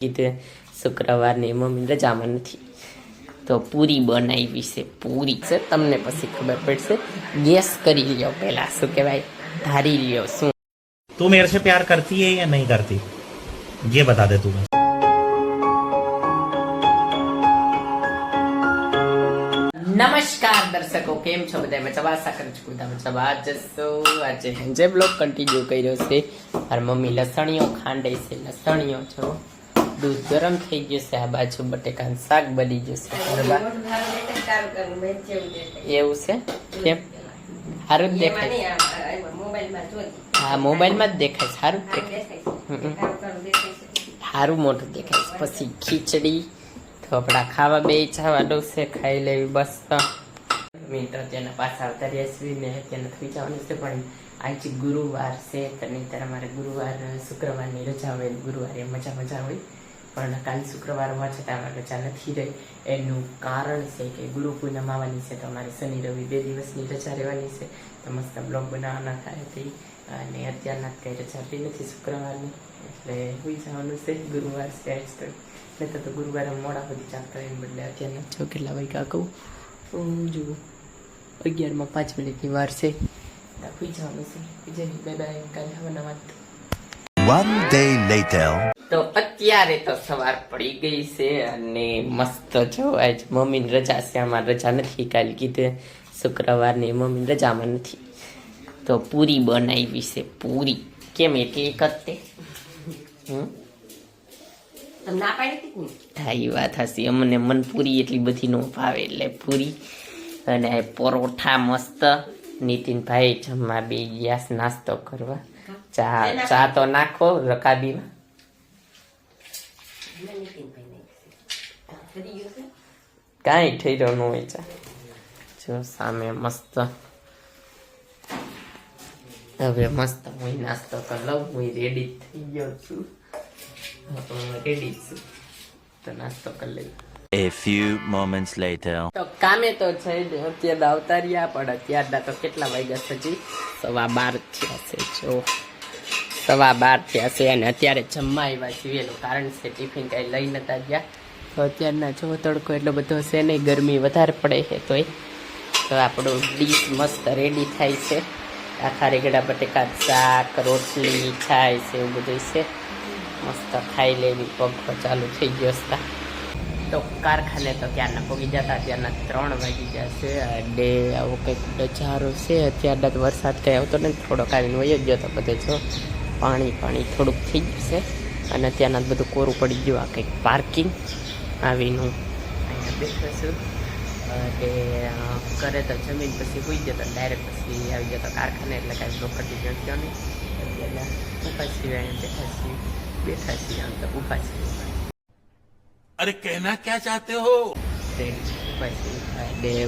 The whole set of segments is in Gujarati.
કીધું શુક્રવારની મમ્મી રજામાં નથી તો પૂરી બનાવી છે. પૂરી છે તમને પછી ખબર પડશે. ગેસ કરી લ્યો પહેલા, શું કહેવાય, ધારી લ્યો શું. તું मेरे से प्यार करती है या नहीं करती, ये बता दे तू. નમસ્કાર દર્શકો, કેમ છો બધા? મજા આશા કરું છું બધા મજા જશો. આજે જે બ્લોગ કન્ટિન્યુ કર્યો છે. મારી મમ્મી લસણીઓ ખાંડે છે. લસણીઓ છો, દૂધ ગરમ થઈ ગયું છે. આ બાજુ બટેકાનું શાક બની જશે. એવું છે? કેમ સારું જ દેખાય? હા, મોબાઈલમાં જ દેખાય. સારું જ દેખાય, સારું મોટું દેખાય. પછી ખીચડી થોપડા ખાવા બે જવાનું છે, ખાઈ લેવી બસ. મિત્ર ત્યાંના પાછા આવતાર્યા છીએ ને ત્યાં થઈ જવાનું છે. પણ આજે ગુરુવાર છે તો નહીં ત્યારે અમારે ગુરુવાર શુક્રવારની રજા હોય. ગુરુવારે મજા હોય, પણ કાલ શુક્રવાર હોવા છતાં અમારે રજા નથી રહી. એનું કારણ છે કે ગુરુ પૂનમ આવવાની છે તો અમારે શનિ રવિ 2 દિવસની રજા રહેવાની છે. તો મસ્ત બ્લોગ બનાવવાના થાય હતી અને અત્યારના કંઈ રજા રહી નથી શુક્રવારની, એટલે હોઈ જવાનું છે. ગુરુવાર છે આજ તો, નહીં તો ગુરુવારે મોડા સુધી ચાલતા હોય. બદલે અત્યારના જો કેટલા વાગ્યા કહું જુઓ, 11:05 વાર છે. હોઈ જવાનું છે. બીજે બાય બાય, કાલે હવાના વાત. One day later. તો અત્યારે તો સવાર પડી ગઈ છે અને મસ્ત જો આજ મમ્મીની રજા છે. અમારે રજા નથી. કાલે કીધું શુક્રવારની મમ્મી રજામાં નથી તો પૂરી બનાવી છે. પૂરી કેમ એટલે એક જ તે હા, એ વાત હશે. અમને મન પૂરી એટલી બધી ન ભાવે એટલે પૂરી અને પરોઠા મસ્ત. નીતિનભાઈ જમવા બે ગયા નાસ્તો કરવા. ચા તો નાખો રકાબીમાં. કાંઈ ઠેરો ન હોય ચા. જો સામે મસ્ત. હવે મસ્ત હું નાસ્તો કરી લઉં. હું રેડી થઈ ગયો છું. રેડી છું તો નાસ્તો કરી લઈ. A few moments later. તો કામે તો છે અત્યારે આવતા રહ્યા, પણ અત્યારના તો કેટલા વાગ્યા છે? હજી 12:15 થયા છે. જો 12:15 થયા છે અને અત્યારે જમવા આવ્યા છીએ. એનું કારણ છે ટિફિન કાંઈ લઈ નતા ગયા. તો અત્યારના જો તડકો એટલો બધો છે નહીં, ગરમી વધારે પડે છે. તોય તો આપણું ડીશ મસ્ત રેડી થાય છે. આખા રેગડા બટેકા શાક, રોટલી, છાશ એવું બધું છે. મસ્ત ખાઈ લેવી. પંખો ચાલુ થઈ ગયો હતા તો કારખાને તો ત્યારના પગી જતા. ત્યારના 3 વાગી જશે અને આવો કંઈક નજારો છે. અત્યારના તો વરસાદ કંઈ આવતો નથી, થોડોક આવીને વયો જ ગયો તો બધે જો પાણી થોડુંક થઈ ગયું છે અને અત્યારના બધું કોરું પડી ગયું. આ કંઈક પાર્કિંગ આવીનું અહીંયા બેઠો છું અને કરે તો જમીન પછી હોઈ જતો ડાયરેક્ટ પછી આવી જતો કારખાને, એટલે કાંઈ બ્લોક કન્ટિન્યુ થયો નહીં. અત્યારે ઊભા છીએ, અહીંયા બેઠા છીએ આમ તો ઊભા છીએ. अरे कहना क्या चाहते हो?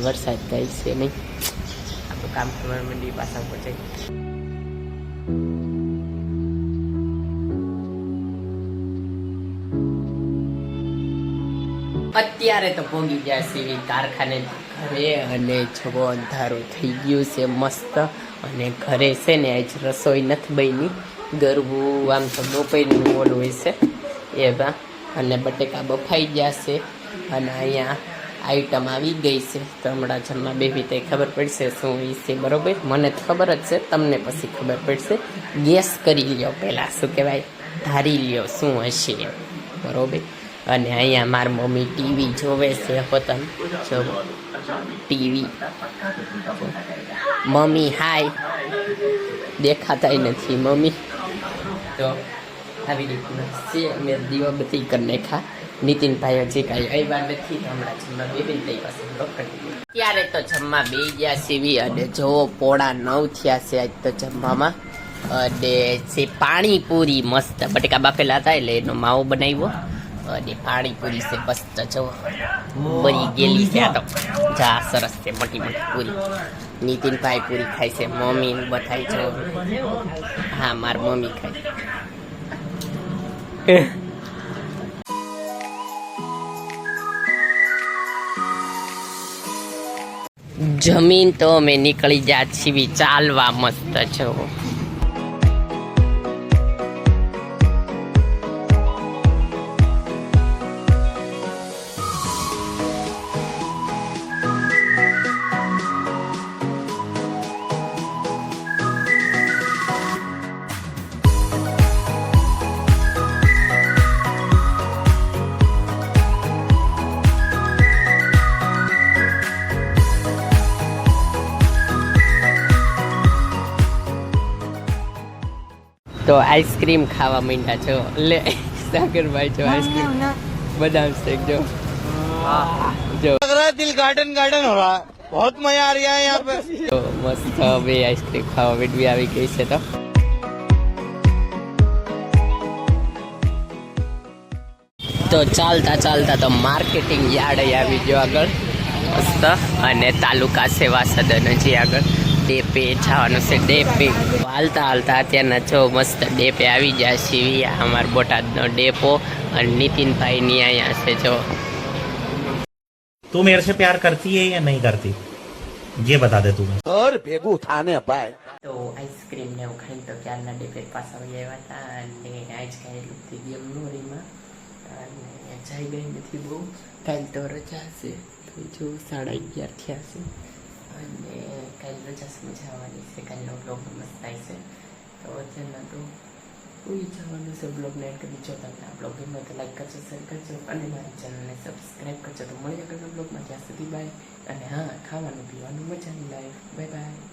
વરસાદ થાય છે નહીં, આપણું કામ ખબર મંડી પાછા પહોંચાય. અત્યારે તો પહોંચી ગયા છે કારખાને ઘરે અને જવો અંધારું થઈ ગયું છે મસ્ત. અને ઘરે છે ને આજ રસોઈ નથી બની. ગરવું આમ તો બપોરનું ઓલું હોય છે એવા, અને બટેકા બફાઈ ગયા છે અને અહીંયા આઈટમ આવી ગઈ છે. તો હમણાં જમવા બેવી તો ખબર પડશે શું એ છે. બરોબર, મને તો ખબર જ છે, તમને પછી ખબર પડશે. ગેસ કરી લ્યો પહેલાં, શું કહેવાય, ધારી લ્યો શું હશે. બરોબર. અને અહીંયા મારી મમ્મી ટીવી જોવે છે. પોતાનું જો ટીવી. મમ્મી હાય, દેખાતાય નથી મમ્મી. તો આવી રીતના છે. અમે દીવાબત્તી કરી નાખ્યા. નીતિનભાઈ હજી કાંઈ આવ્યા નથી. હમણાં જમવા બેસી થઈ પાસે ત્યારે તો જમવા બે ગયા સીવી. અને જો 9:15 થયા છે આજ તો જમવામાં. અને છે પાણીપુરી મસ્ત. બટેકા બાફેલા હતા એટલે એનો માવો બનાવ્યો અને પાણીપુરી છે મસ્ત. જો બની ગયેલી છે આ તો. જા સરસ છે, મોટી મોટી પૂરી. નીતિનભાઈ પૂરી ખાય છે. મમ્મી બધાય જો. હા, મારી મમ્મી ખાય. જમીન તો અમે નીકળી ગયા છીએ ચાલવા મસ્ત છો. તો આઈસ્ક્રીમ ખાવા માંડ્યા છો લે સાગરભાઈ જો આઈસ્ક્રીમ બદામ શેક જો જો दिल गार्डन गार्डन हो रहा है बहुत मजा आ रहा है यहाँ पे તો મસ્ત હવે આઈસ્ક્રીમ ખાવા વીડવી આવી ગઈ છે તો ચાલતા ચાલતા તો માર્કેટિંગ યાર્ડ આવી ગયો આગળ મસ્ત અને તાલુકા સેવા સદન હજી આગળ ડેપે જવાનું છે ડેપે હાલતા હાલતા અત્યારના જો મસ્ત ડેપે આવી જાય સીવી અમાર બોટાદનો ડેપો અને નીતિનભાઈની અહીંયા છે જો तू मेरे से प्यार करती है या नहीं करती ये बता दे तू मुझे। और भेगू थाने पाए તો આઈસ્ક્રીમ ને એવું ખાઈને તો ક્યારના ડેપે પાછા આવી આવ્યા હતા અને આજ કાંઈ લૂકતી ગેમ નોરીમાં અને જઈ ગઈ નથી બહુ કાલ તો રજા છે તો જો 11:30 થયા છે અને કાલ રજા સમજાવવાની છે કાલનો બ્લોગ મસ્ત થાય છે તો અત્યારના તો ઉઈ જવાનું છે બ્લોગને એડ કરી જો તમને આ બ્લોગ ગમે તો લાઈક કરજો શેર કરજો અને મારી ચેનલને સબસ્ક્રાઈબ કરજો તો મળીએ આગળના બ્લોગમાં ત્યાં સુધી બાય અને હા ખાવાનું પીવાનું મજાની લાઈફ બાય બાય